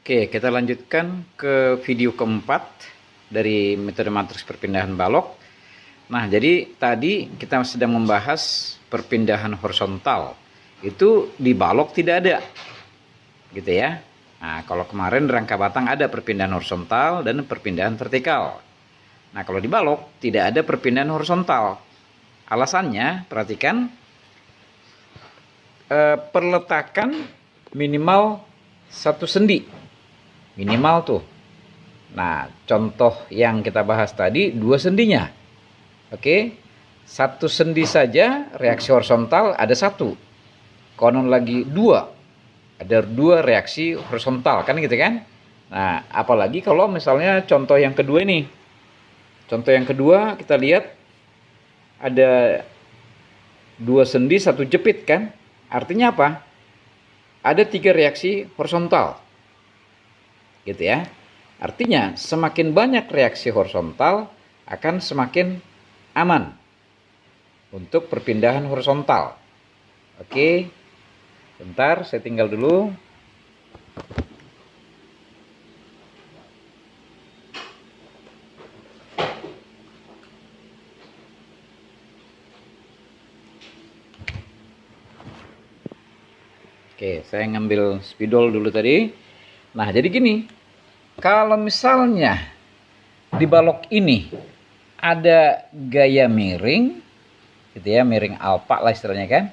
Oke, kita lanjutkan ke video keempat dari metode matriks perpindahan balok. Nah, jadi tadi kita sedang membahas perpindahan horizontal. Itu di balok tidak ada, gitu ya. Nah, kalau kemarin di rangka batang ada perpindahan horizontal dan perpindahan vertikal. Nah, kalau di balok tidak ada perpindahan horizontal. Alasannya, perhatikan, perletakan minimal 1 sendi. Minimal tuh. Nah, contoh yang kita bahas tadi 2 sendinya. Oke. 1 sendi saja reaksi horizontal ada 1. Konon lagi 2. Ada 2 reaksi horizontal kan gitu kan? Nah, apalagi kalau misalnya contoh yang kedua ini. Contoh yang kedua kita lihat ada 2 sendi 1 jepit kan? Artinya apa? Ada 3 reaksi horizontal. Gitu ya. Artinya semakin banyak reaksi horizontal akan semakin aman untuk perpindahan horizontal. Oke. Bentar, saya tinggal dulu. Oke, saya ngambil spidol dulu tadi. Nah, jadi gini. Kalau misalnya di balok ini ada gaya miring, gitu ya, miring alfa lah istilahnya kan.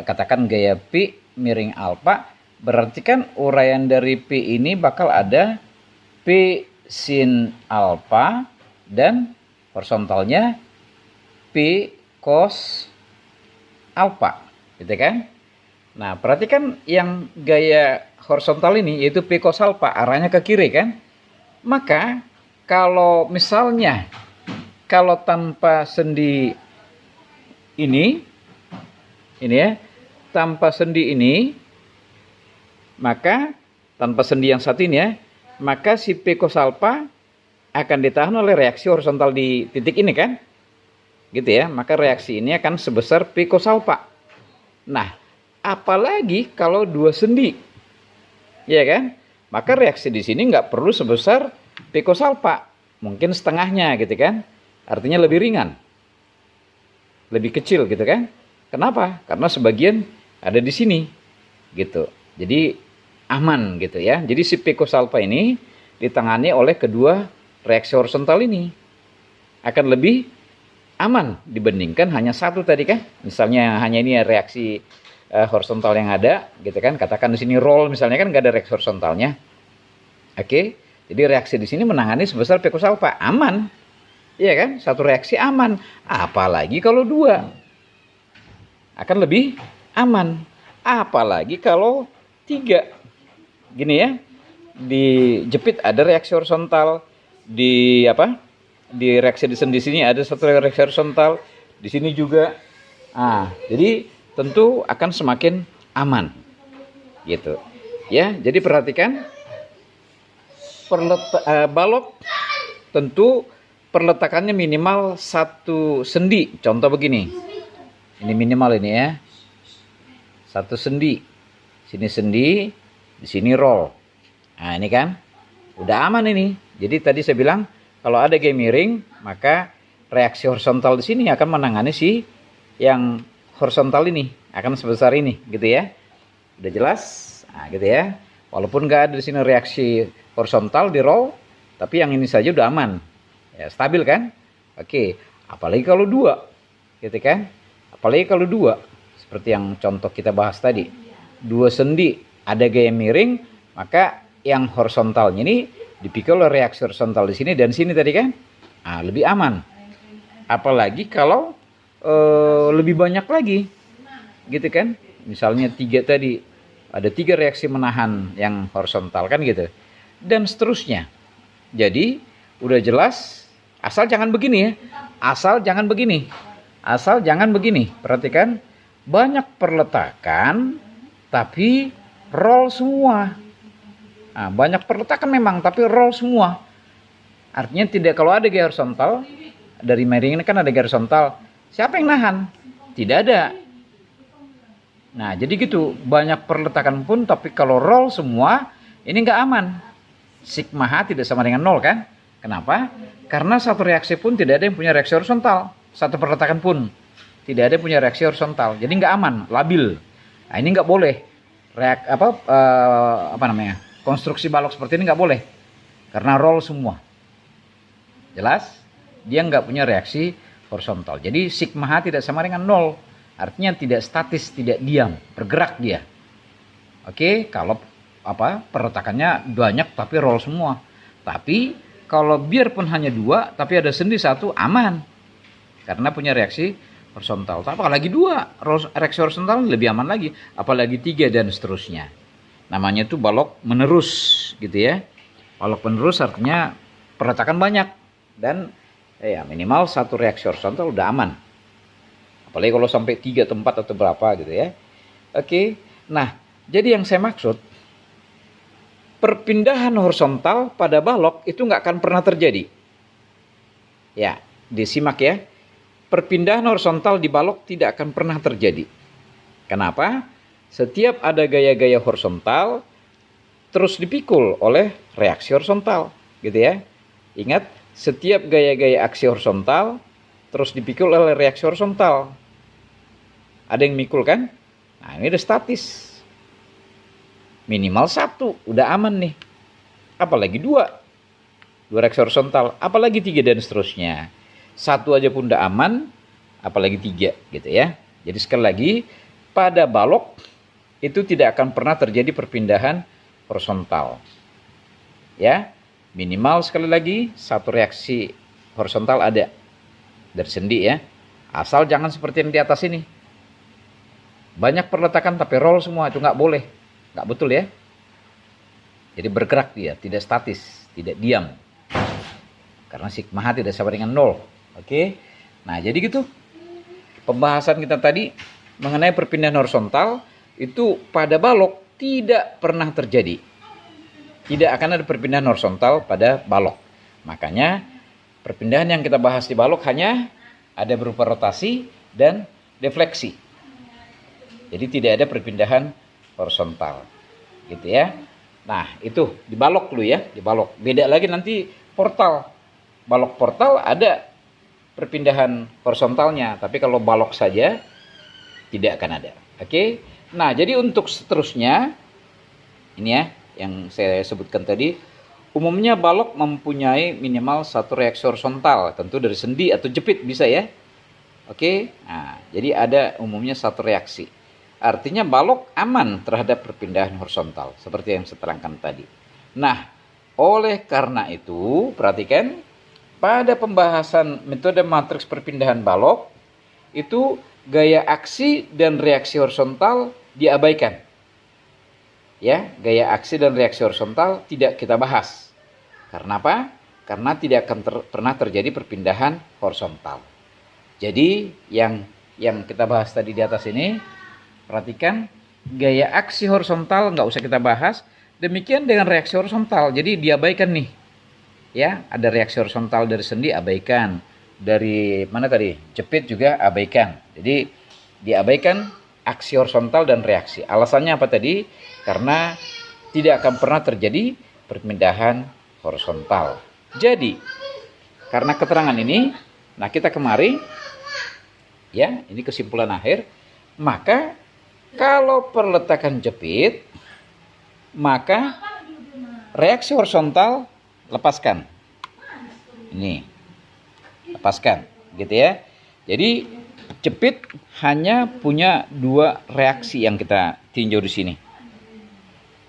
Katakan gaya P miring alfa, berarti kan uraian dari P ini bakal ada P sin alfa dan horizontalnya P cos alfa, gitu kan. Nah, perhatikan yang gaya horizontal ini yaitu P cos alfa arahnya ke kiri kan. Maka kalau misalnya kalau tanpa sendi ini ya, tanpa sendi ini, maka tanpa sendi yang satu ini ya, maka si P cos alfa akan ditahan oleh reaksi horizontal di titik ini kan. Gitu ya, maka reaksi ini akan sebesar P cos alfa. Nah, apalagi kalau 2 sendi, ya kan? Maka reaksi di sini nggak perlu sebesar P cos alfa, mungkin setengahnya gitu kan? Artinya lebih ringan, lebih kecil gitu kan? Kenapa? Karena sebagian ada di sini, gitu. Jadi aman gitu ya. Jadi si P cos alfa ini ditangani oleh kedua reaksi horizontal ini akan lebih aman dibandingkan hanya satu tadi kan? Misalnya hanya ini reaksi horizontal yang ada gitu kan, katakan di sini roll misalnya kan nggak ada reaksi horizontalnya. Oke, jadi reaksi di sini menangani sebesar P cos alfa, aman, iya kan, satu reaksi aman. Apalagi kalau 2 akan lebih aman, apalagi kalau 3 gini ya, dijepit ada reaksi horizontal, di reaksi di sini ada satu reaksi horizontal, di sini juga. Jadi tentu akan semakin aman gitu ya. Jadi perhatikan balok tentu perletakannya minimal 1 sendi. Contoh begini, ini minimal ini ya, 1 sendi, sini sendi, di sini roll. Nah, ini kan udah aman ini. Jadi tadi saya bilang kalau ada gaya miring, maka reaksi horizontal di sini akan menangani si yang horizontal ini akan sebesar ini gitu ya. Udah jelas? Nah, gitu ya. Walaupun nggak ada di sini reaksi horizontal di roll, tapi yang ini saja udah aman. Ya, stabil kan? Oke, apalagi kalau 2. Gitu kan? Apalagi kalau 2 seperti yang contoh kita bahas tadi. 2 sendi ada gaya miring, maka yang horizontalnya ini dipikul oleh reaksi horizontal di sini dan sini tadi kan. Lebih aman. Apalagi kalau lebih banyak lagi gitu kan, misalnya 3 tadi ada 3 reaksi menahan yang horizontal kan gitu, dan seterusnya. Jadi udah jelas, asal jangan begini ya, asal jangan begini, perhatikan banyak perletakan tapi roll semua. Banyak perletakan memang tapi roll semua, artinya tidak, kalau ada gaya horizontal dari miring ini kan ada gaya horizontal, siapa yang nahan? Tidak ada. Nah, jadi gitu, banyak perletakan pun tapi kalau roll semua Ini nggak aman. Sigma H tidak sama dengan 0 kan? Kenapa? Karena satu reaksi pun tidak ada yang punya reaksi horizontal. Satu perletakan pun tidak ada yang punya reaksi horizontal. Jadi nggak aman, labil. Nah, ini nggak boleh. Konstruksi balok seperti ini nggak boleh. Karena roll semua. Jelas? Dia nggak punya reaksi horizontal. Jadi sigma H tidak sama dengan 0. Artinya tidak statis, tidak diam, bergerak dia. Oke, kalau perletakannya banyak tapi roll semua. Tapi kalau biarpun hanya 2 tapi ada sendi 1, aman. Karena punya reaksi horizontal. Tapi apalagi 2, reaksi horizontal lebih aman lagi. Apalagi 3 dan seterusnya. Namanya itu balok menerus gitu ya. Balok penerus artinya perletakan banyak dan minimal satu reaksi horizontal udah aman. Apalagi kalau sampai 3 tempat atau berapa gitu ya. Oke. Nah, jadi yang saya maksud, perpindahan horizontal pada balok itu nggak akan pernah terjadi. Ya, disimak ya. Perpindahan horizontal di balok tidak akan pernah terjadi. Kenapa? Setiap ada gaya-gaya horizontal terus dipikul oleh reaksi horizontal, gitu ya. Ingat, setiap gaya-gaya aksi horizontal terus dipikul oleh reaksi horizontal. Ada yang mikul kan? Nah, ini udah statis. Minimal 1, udah aman nih. Apalagi 2 reaksi horizontal, apalagi 3 dan seterusnya. 1 aja pun udah aman, apalagi 3 gitu ya. Jadi sekali lagi, pada balok itu tidak akan pernah terjadi perpindahan horizontal. Ya, minimal sekali lagi 1 reaksi horizontal ada dari sendi ya. Asal jangan seperti yang di atas ini. Banyak perletakan tapi roll semua, itu nggak boleh. Nggak betul ya. Jadi bergerak dia, tidak statis, tidak diam. Karena sigma H tidak sama dengan 0. Oke. Nah, jadi gitu. Pembahasan kita tadi mengenai perpindahan horizontal itu pada balok tidak pernah terjadi. Tidak akan ada perpindahan horizontal pada balok. Makanya perpindahan yang kita bahas di balok hanya ada berupa rotasi dan defleksi. Jadi tidak ada perpindahan horizontal. Gitu ya. Nah, itu di balok dulu ya, di balok. Beda lagi nanti portal. Balok portal ada perpindahan horizontalnya, tapi kalau balok saja tidak akan ada. Oke. Nah, jadi untuk seterusnya ini ya yang saya sebutkan tadi, umumnya balok mempunyai minimal 1 reaksi horizontal, tentu dari sendi atau jepit bisa ya. Oke. Nah, jadi ada umumnya 1 reaksi. Artinya balok aman terhadap perpindahan horizontal seperti yang saya terangkan tadi. Nah, oleh karena itu, perhatikan pada pembahasan metode matriks perpindahan balok itu gaya aksi dan reaksi horizontal diabaikan. Ya, gaya aksi dan reaksi horizontal tidak kita bahas. Karena apa? Karena tidak akan pernah terjadi perpindahan horizontal. Jadi yang kita bahas tadi di atas ini, perhatikan gaya aksi horizontal nggak usah kita bahas. Demikian dengan reaksi horizontal. Jadi diabaikan nih. Ya, ada reaksi horizontal dari sendi abaikan. Dari mana tadi? Jepit juga abaikan. Jadi diabaikan aksi horizontal dan reaksi. Alasannya apa tadi? Karena tidak akan pernah terjadi perpindahan horizontal. Jadi, karena keterangan ini, nah kita kemari, ya, ini kesimpulan akhir, maka kalau perletakan jepit, maka reaksi horizontal lepaskan. Ini, lepaskan, gitu ya. Jadi jepit hanya punya 2 reaksi yang kita tinjau di sini,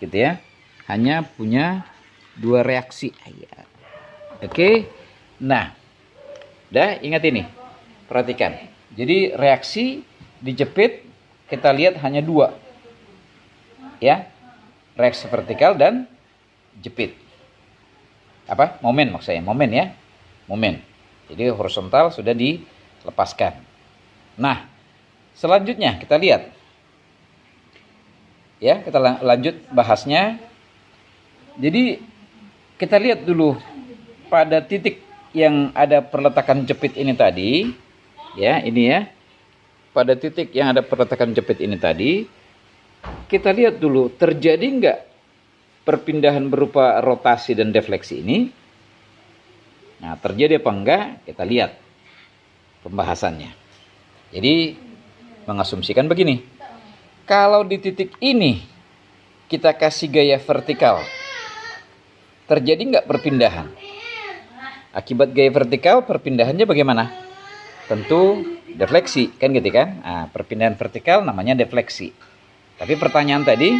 gitu ya. Hanya punya 2 reaksi. Oke. Nah, udah ingat ini, perhatikan. Jadi reaksi di jepit kita lihat hanya 2, ya, reaksi vertikal dan jepit. Momen maksudnya, momen ya, momen. Jadi horizontal sudah dilepaskan. Nah, selanjutnya kita lihat. Ya, kita lanjut bahasnya. Jadi kita lihat dulu pada titik yang ada perletakan jepit ini tadi. Ya, ini ya. Pada titik yang ada perletakan jepit ini tadi, kita lihat dulu terjadi enggak perpindahan berupa rotasi dan defleksi ini, nah terjadi apa enggak, kita lihat pembahasannya. Jadi mengasumsikan begini, kalau di titik ini kita kasih gaya vertikal, terjadi enggak perpindahan? Akibat gaya vertikal, perpindahannya bagaimana? Tentu defleksi, kan gitu kan? Nah, perpindahan vertikal namanya defleksi. Tapi pertanyaan tadi,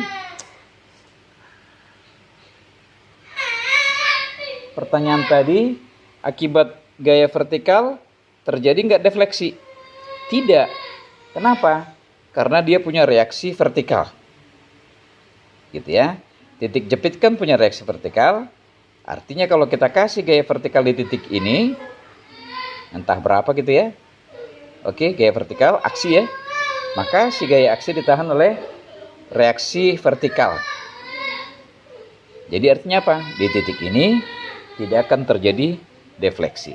akibat gaya vertikal terjadi nggak defleksi? Tidak. Kenapa? Karena dia punya reaksi vertikal. Gitu ya. Titik jepit kan punya reaksi vertikal. Artinya kalau kita kasih gaya vertikal di titik ini, entah berapa gitu ya. Oke, gaya vertikal, aksi ya. Maka si gaya aksi ditahan oleh reaksi vertikal. Jadi artinya apa? Di titik ini tidak akan terjadi defleksi.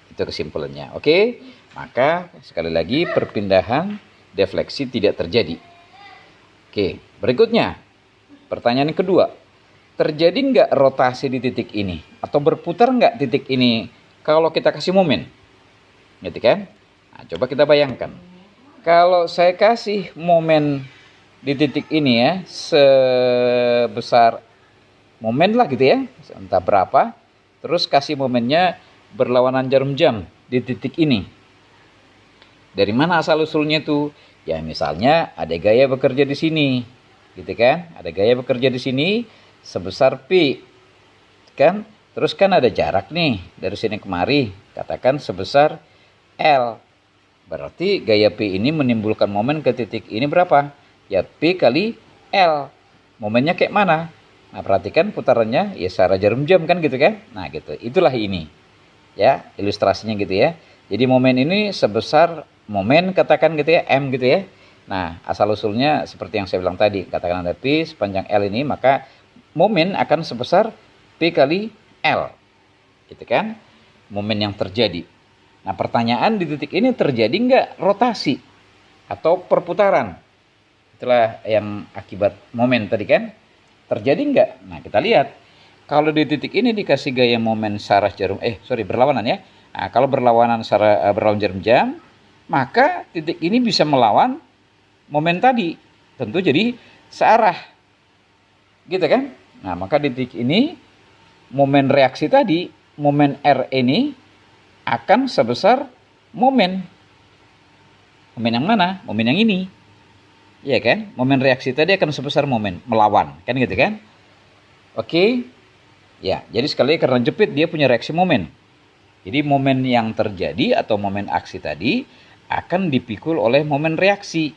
Itu kesimpulannya. Oke, maka sekali lagi perpindahan defleksi tidak terjadi. Oke, berikutnya pertanyaan yang kedua. Terjadi nggak rotasi di titik ini? Atau berputar nggak titik ini kalau kita kasih momen? Gitu kan? Nah, coba kita bayangkan. Kalau saya kasih momen di titik ini ya, sebesar momen lah gitu ya, entah berapa. Terus kasih momennya berlawanan jarum jam di titik ini. Dari mana asal-usulnya itu? Ya misalnya ada gaya bekerja di sini. Gitu kan? Ada gaya bekerja di sini sebesar P, kan? Terus kan ada jarak nih dari sini kemari, katakan sebesar L. Berarti gaya P ini menimbulkan momen ke titik ini berapa? Ya P kali L. Momennya kayak mana? Nah perhatikan putarannya ya secara jarum jam kan gitu kan? Nah gitu, itulah ini. Ya ilustrasinya gitu ya. Jadi momen ini sebesar momen katakan gitu ya, M gitu ya. Nah asal usulnya seperti yang saya bilang tadi, katakan ada P sepanjang L ini, maka momen akan sebesar P kali L, gitu kan? Momen yang terjadi. Nah pertanyaan di titik ini terjadi nggak rotasi atau perputaran? Itulah yang akibat momen tadi kan? Terjadi nggak? Nah kita lihat. Kalau di titik ini dikasih gaya momen syaras jarum, berlawanan ya. Nah, kalau berlawanan berlawan jarum jam, maka titik ini bisa melawan momen tadi. Tentu jadi searah. Gitu kan? Nah, maka di titik ini momen reaksi tadi, momen R ini akan sebesar momen. Momen yang mana? Momen yang ini. Iya kan? Momen reaksi tadi akan sebesar momen, melawan. Kan gitu kan? Oke. Ya, jadi sekali lagi karena jepit dia punya reaksi momen. Jadi momen yang terjadi atau momen aksi tadi akan dipikul oleh momen reaksi.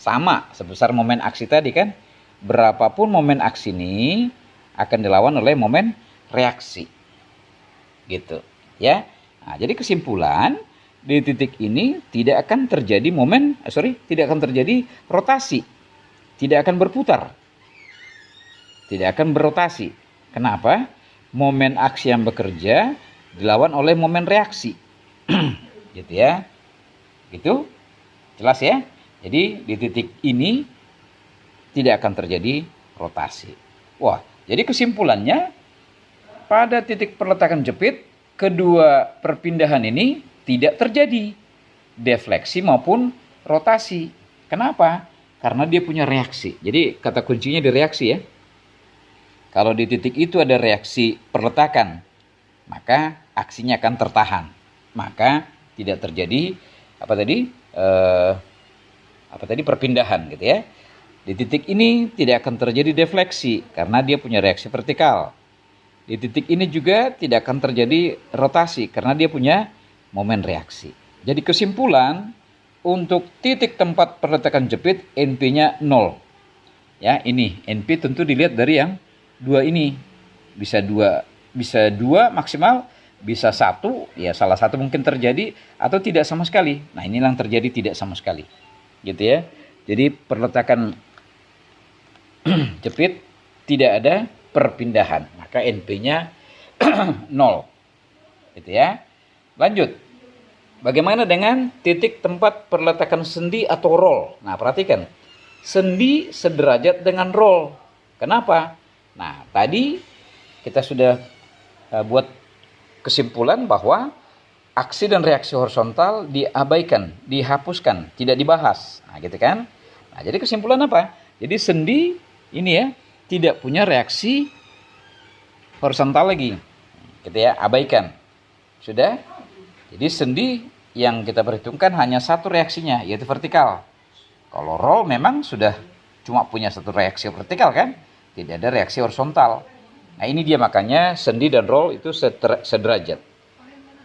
Sama sebesar momen aksi tadi kan? Berapapun momen aksi ini akan dilawan oleh momen reaksi. Gitu, ya. Nah, jadi kesimpulan di titik ini tidak akan terjadi tidak akan terjadi rotasi. Tidak akan berputar. Tidak akan berotasi. Kenapa? Momen aksi yang bekerja dilawan oleh momen reaksi. Gitu ya. Gitu. Jelas ya? Jadi di titik ini tidak akan terjadi rotasi. Wah, jadi kesimpulannya pada titik perletakan jepit, kedua perpindahan ini tidak terjadi defleksi maupun rotasi. Kenapa? Karena dia punya reaksi. Jadi kata kuncinya di reaksi ya. Kalau di titik itu ada reaksi perletakan, maka aksinya akan tertahan. Maka tidak terjadi perpindahan gitu ya. Di titik ini tidak akan terjadi defleksi karena dia punya reaksi vertikal. Di titik ini juga tidak akan terjadi rotasi karena dia punya momen reaksi. Jadi kesimpulan untuk titik tempat perletakan jepit NP-nya 0. Ya, ini NP tentu dilihat dari yang dua ini. Bisa dua maksimal, bisa satu, ya salah satu mungkin terjadi atau tidak sama sekali. Nah, inilah yang terjadi tidak sama sekali. Gitu ya. Jadi perletakan jepit tidak ada perpindahan, maka NP-nya 0. Gitu ya. Lanjut. Bagaimana dengan titik tempat perletakan sendi atau roll? Nah, perhatikan. Sendi sederajat dengan roll. Kenapa? Nah, tadi kita sudah buat kesimpulan bahwa aksi dan reaksi horizontal diabaikan, dihapuskan, tidak dibahas. Nah, gitu kan? Nah, jadi kesimpulan apa? Jadi sendi ini ya tidak punya reaksi horizontal lagi. Gitu ya, abaikan. Sudah? Jadi sendi yang kita perhitungkan hanya satu reaksinya, yaitu vertikal. Kalau roll memang sudah cuma punya satu reaksi vertikal kan? Tidak ada reaksi horizontal. Nah, ini dia makanya sendi dan roll itu sederajat.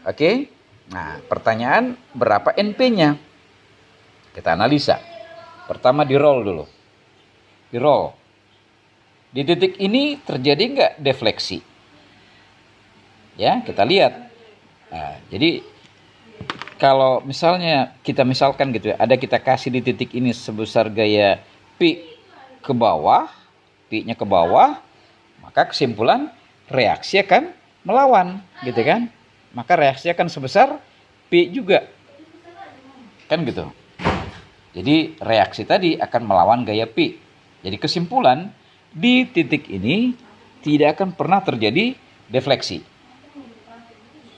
Oke? Nah, pertanyaan berapa NP-nya? Kita analisa. Pertama di roll dulu. Di roll. Di titik ini terjadi nggak defleksi? Ya, kita lihat. Nah, jadi kalau misalnya kita misalkan gitu ya, ada kita kasih di titik ini sebesar gaya P ke bawah, P-nya ke bawah, maka kesimpulan reaksi akan melawan, gitu kan? Maka reaksi akan sebesar P juga. Kan gitu. Jadi reaksi tadi akan melawan gaya P. Jadi kesimpulan di titik ini tidak akan pernah terjadi defleksi.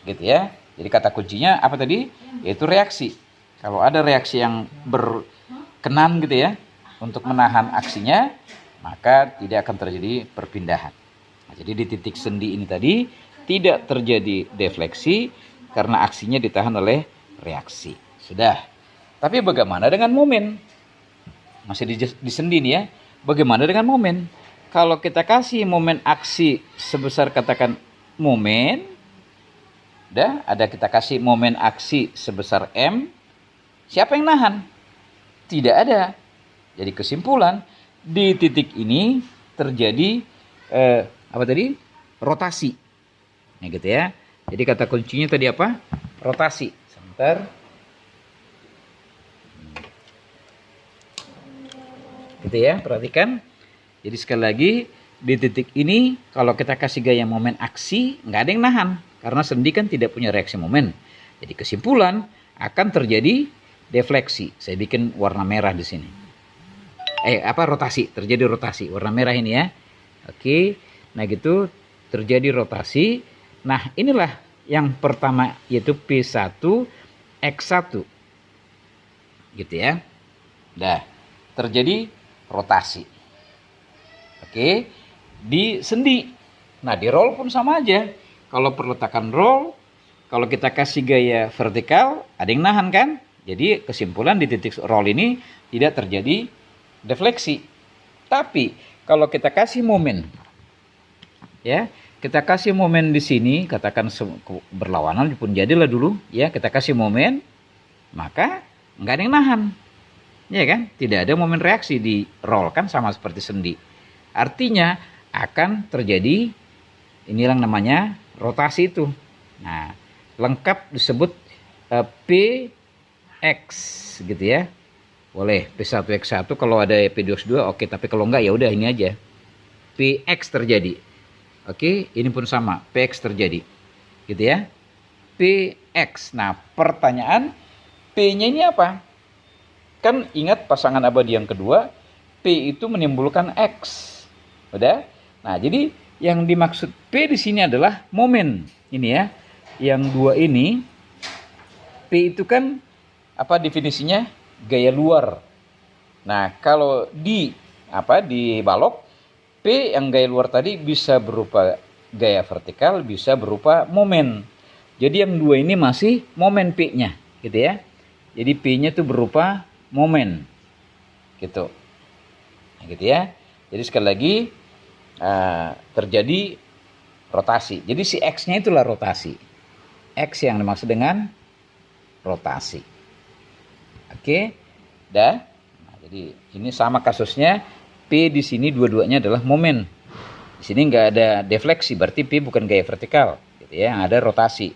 Gitu ya. Jadi kata kuncinya apa tadi? Yaitu reaksi. Kalau ada reaksi yang berkenan gitu ya, untuk menahan aksinya, maka tidak akan terjadi perpindahan. Nah, jadi di titik sendi ini tadi tidak terjadi defleksi karena aksinya ditahan oleh reaksi. Sudah. Tapi bagaimana dengan momen? Masih di sendi nih ya. Bagaimana dengan momen? Kalau kita kasih momen aksi sebesar katakan momen, ada kita kasih momen aksi sebesar M, siapa yang nahan? Tidak ada. Jadi kesimpulan di titik ini terjadi rotasi. Nah, gitu ya. Jadi kata kuncinya tadi apa? Rotasi. Sebentar. Gitu ya, perhatikan. Jadi sekali lagi di titik ini kalau kita kasih gaya momen aksi, nggak ada yang nahan karena sendi kan tidak punya reaksi momen. Jadi kesimpulan akan terjadi defleksi. Saya bikin warna merah di sini. Rotasi, terjadi rotasi warna merah ini ya. Oke. Nah, gitu terjadi rotasi. Nah, inilah yang pertama yaitu P1X1. Gitu ya. Dah, terjadi rotasi. Oke, di sendi. Nah, di roll pun sama aja. Kalau perletakan roll, kalau kita kasih gaya vertikal, ada yang nahan kan? Jadi kesimpulan di titik roll ini tidak terjadi defleksi. Tapi kalau kita kasih momen, ya, kita kasih momen di sini, katakan berlawanan pun jadilah dulu, ya, kita kasih momen, maka nggak ada yang nahan, ya kan? Tidak ada momen reaksi di roll kan, sama seperti sendi. Artinya akan terjadi inilah namanya rotasi itu. Nah, lengkap disebut PX gitu ya. Boleh P1X1 kalau ada P2X2 oke, tapi kalau enggak ya udah ini aja. PX terjadi. Oke, ini pun sama, PX terjadi. Gitu ya. PX. Nah, pertanyaan P-nya ini apa? Kan ingat pasangan abadi yang kedua, P itu menimbulkan X. Udah? Nah, jadi yang dimaksud P di sini adalah momen. Ini ya. Yang dua ini P itu kan apa definisinya? Gaya luar. Nah, kalau di balok, P yang gaya luar tadi bisa berupa gaya vertikal, bisa berupa momen. Jadi yang dua ini masih momen P-nya, gitu ya. Jadi P-nya itu berupa momen. Gitu. Nah, gitu ya. Jadi sekali lagi terjadi rotasi. Jadi si X-nya itulah rotasi. X yang dimaksud dengan rotasi. Oke, dah. Nah, jadi ini sama kasusnya. P di sini dua-duanya adalah momen. Di sini nggak ada defleksi, berarti P bukan gaya vertikal, gitu ya. Yang ada rotasi.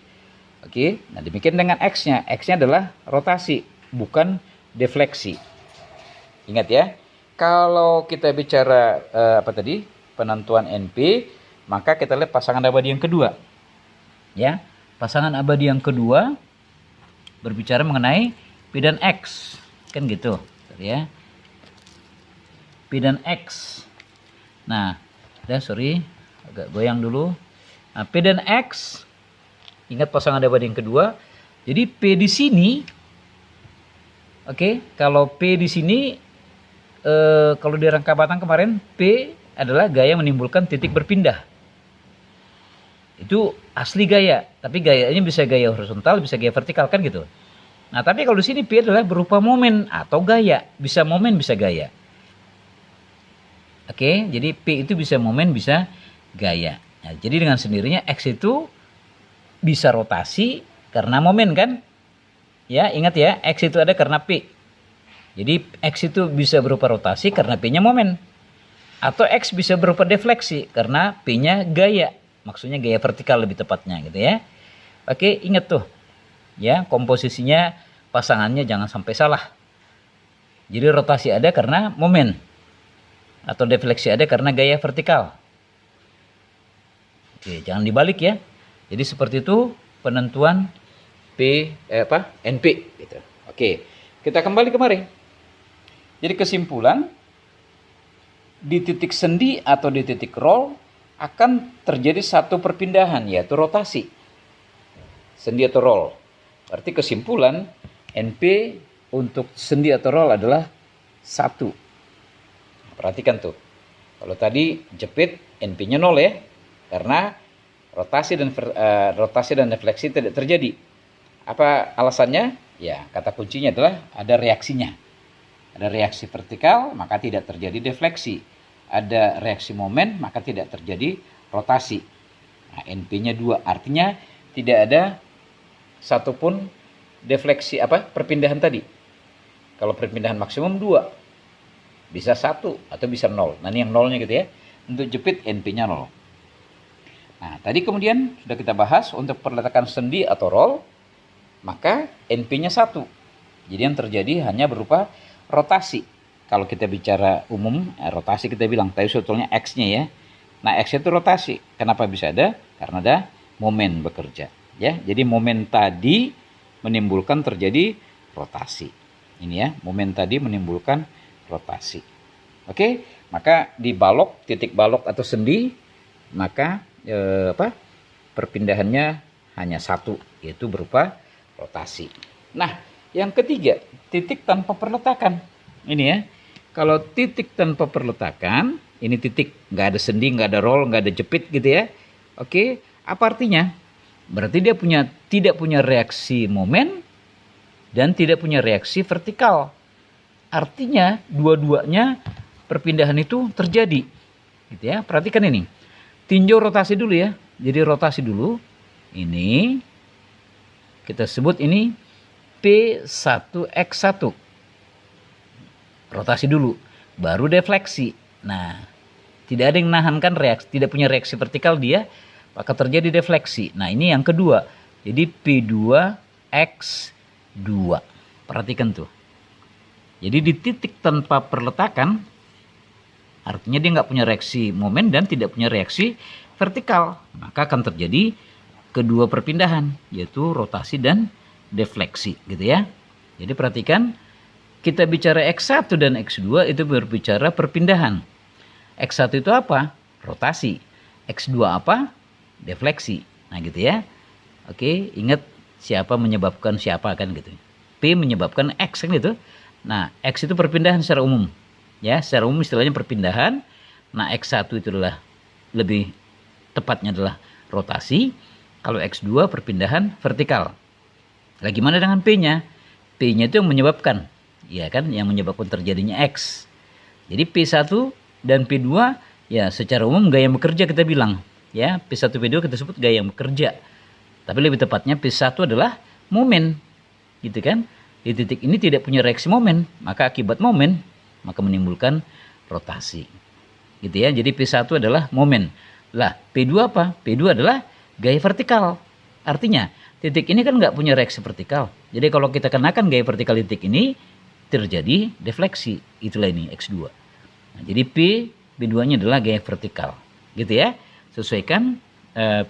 Oke, nah demikian dengan X-nya. X-nya adalah rotasi, bukan defleksi. Ingat ya. Kalau kita bicara penentuan NP, maka kita lihat pasangan abadi yang kedua. Ya, pasangan abadi yang kedua berbicara mengenai P dan X, kan gitu, ya. P dan X. Nah, sorry, agak goyang dulu. Nah, P dan X, ingat pasangan ada banding kedua. Jadi P di sini, oke, kalau P di sini, kalau di rangka batang kemarin, P adalah gaya menimbulkan titik berpindah. Itu asli gaya, tapi gayanya bisa gaya horizontal, bisa gaya vertikal kan gitu. Nah, tapi kalau di sini P adalah berupa momen atau gaya, bisa momen bisa gaya. Oke, jadi P itu bisa momen bisa gaya. Nah, jadi dengan sendirinya X itu bisa rotasi karena momen kan? Ya, ingat ya, X itu ada karena P. Jadi X itu bisa berupa rotasi karena P-nya momen. Atau X bisa berupa defleksi karena P-nya gaya. Maksudnya gaya vertikal lebih tepatnya gitu ya. Oke, ingat tuh. Ya, komposisinya pasangannya jangan sampai salah. Jadi rotasi ada karena momen. Atau defleksi ada karena gaya vertikal. Oke, jangan dibalik ya. Jadi seperti itu penentuan NP gitu. Oke, kita kembali kemari. Jadi kesimpulan, di titik sendi atau di titik roll akan terjadi satu perpindahan, yaitu rotasi. Sendi atau roll. Berarti kesimpulan NP untuk sendi atau roll adalah 1. Perhatikan tuh. Kalau tadi jepit NP-nya 0 ya. Karena rotasi dan defleksi tidak terjadi. Apa alasannya? Ya, kata kuncinya adalah ada reaksinya. Ada reaksi vertikal, maka tidak terjadi defleksi. Ada reaksi momen, maka tidak terjadi rotasi. Nah, NP-nya 2, artinya tidak ada satupun defleksi perpindahan tadi. Kalau perpindahan maksimum 2, bisa 1 atau bisa 0. Nah, ini yang 0-nya gitu ya. Untuk jepit NP-nya 0. Nah, tadi kemudian sudah kita bahas untuk perletakan sendi atau roll, maka NP-nya 1. Jadi yang terjadi hanya berupa rotasi. Kalau kita bicara umum, rotasi kita bilang, tapi sebetulnya X-nya ya. Nah, X itu rotasi. Kenapa bisa ada? Karena ada momen bekerja. Ya, jadi momen tadi menimbulkan terjadi rotasi. Ini ya, momen tadi menimbulkan rotasi. Oke, maka di balok, titik balok atau sendi, maka perpindahannya hanya 1, yaitu berupa rotasi. Nah, yang ketiga, titik tanpa perletakan. Ini ya. Kalau titik tanpa perletakan, ini titik, nggak ada sendi, nggak ada roll, nggak ada jepit gitu ya. Oke, apa artinya? Berarti dia tidak punya reaksi momen dan tidak punya reaksi vertikal. Artinya dua-duanya perpindahan itu terjadi. Gitu ya. Perhatikan ini. Tinjau rotasi dulu ya. Jadi rotasi dulu. Ini kita sebut ini P1X1. Rotasi dulu, baru defleksi. Nah, tidak ada yang menahankan reaksi, tidak punya reaksi vertikal dia, maka terjadi defleksi. Nah, ini yang kedua. Jadi P2X2. Perhatikan tuh. Jadi di titik tanpa perletakan, artinya dia nggak punya reaksi momen dan tidak punya reaksi vertikal. Maka akan terjadi kedua perpindahan, yaitu rotasi dan defleksi, gitu ya. Jadi perhatikan, kita bicara X1 dan X2 itu berbicara perpindahan. X1 itu apa? Rotasi. X2 apa? Defleksi. Nah gitu ya. Oke, ingat siapa menyebabkan siapa kan gitu. P menyebabkan X kan gitu. Nah, X itu perpindahan secara umum. Ya, secara umum istilahnya perpindahan. Nah, X1 itu adalah lebih tepatnya adalah rotasi. Kalau X2 perpindahan vertikal. Nah, gimana dengan P-nya? P-nya itu yang menyebabkan. Ya kan, yang menyebabkan terjadinya X. Jadi P1 dan P2 ya secara umum gaya bekerja kita bilang. Ya, P1 P2 kita sebut gaya bekerja. Tapi lebih tepatnya P1 adalah momen. Gitu kan? Di titik ini tidak punya reaksi momen, maka akibat momen maka menimbulkan rotasi. Gitu ya. Jadi P1 adalah momen. Lah, P2 apa? P2 adalah gaya vertikal. Artinya, titik ini kan nggak punya reaksi vertikal. Jadi kalau kita kenakan gaya vertikal di titik ini, terjadi defleksi. Itulah ini X2. Nah, jadi P2-nya adalah gaya vertikal. Gitu ya. Sesuaikan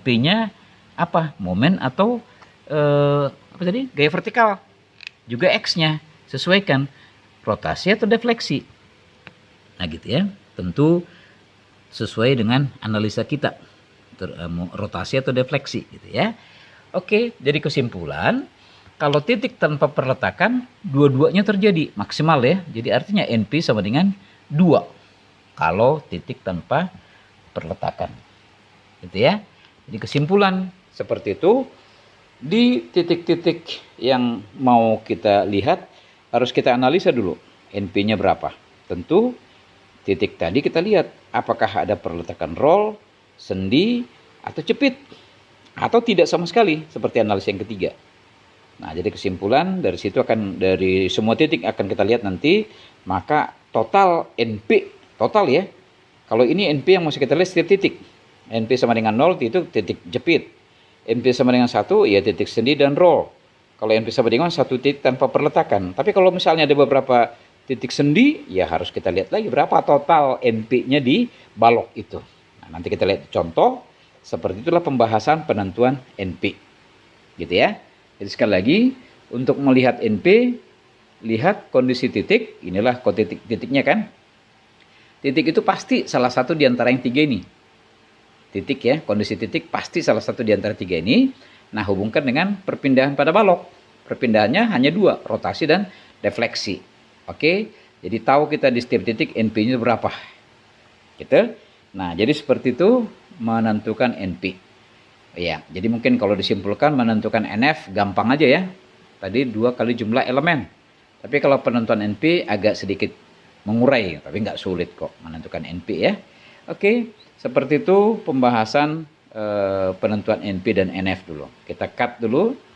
P-nya apa? Momen atau apa tadi? Gaya vertikal. Juga X-nya sesuaikan rotasi atau defleksi. Nah gitu ya. Tentu sesuai dengan analisa kita, rotasi atau defleksi gitu ya. Oke, jadi kesimpulan, kalau titik tanpa perletakan dua-duanya terjadi maksimal ya. Jadi artinya NP sama dengan 2 kalau titik tanpa perletakan. Gitu ya. Jadi kesimpulan seperti itu, di titik-titik yang mau kita lihat harus kita analisa dulu NP-nya berapa. Tentu titik tadi kita lihat apakah ada perletakan roll, sendi, atau cepit, atau tidak sama sekali seperti analisa yang ketiga. Nah, jadi kesimpulan dari situ dari semua titik akan kita lihat nanti, maka total NP, total ya. Kalau ini NP yang masih kita lihat setiap titik. NP sama dengan 0 itu titik jepit. NP sama dengan 1 ya titik sendi dan roll. Kalau NP sama dengan 1 titik tanpa perletakan. Tapi kalau misalnya ada beberapa titik sendi, ya harus kita lihat lagi berapa total NP-nya di balok itu. Nah, nanti kita lihat contoh. Seperti itulah pembahasan penentuan NP. Gitu ya. Jadi sekali lagi, untuk melihat NP, lihat kondisi titik. Inilah titik-titiknya kan. Titik itu pasti salah satu di antara yang 3 ini. Titik ya, kondisi titik pasti salah satu di antara 3 ini. Nah, hubungkan dengan perpindahan pada balok. Perpindahannya hanya 2, rotasi dan defleksi. Oke, jadi tahu kita di setiap titik NP-nya berapa. Gitu. Nah, jadi seperti itu menentukan NP. Ya, jadi mungkin kalau disimpulkan menentukan NF gampang aja ya. Tadi 2 kali jumlah elemen. Tapi kalau penentuan NP agak sedikit mengurai, tapi nggak sulit kok menentukan NP ya. Oke, seperti itu pembahasan penentuan NP dan NF dulu. Kita cut dulu.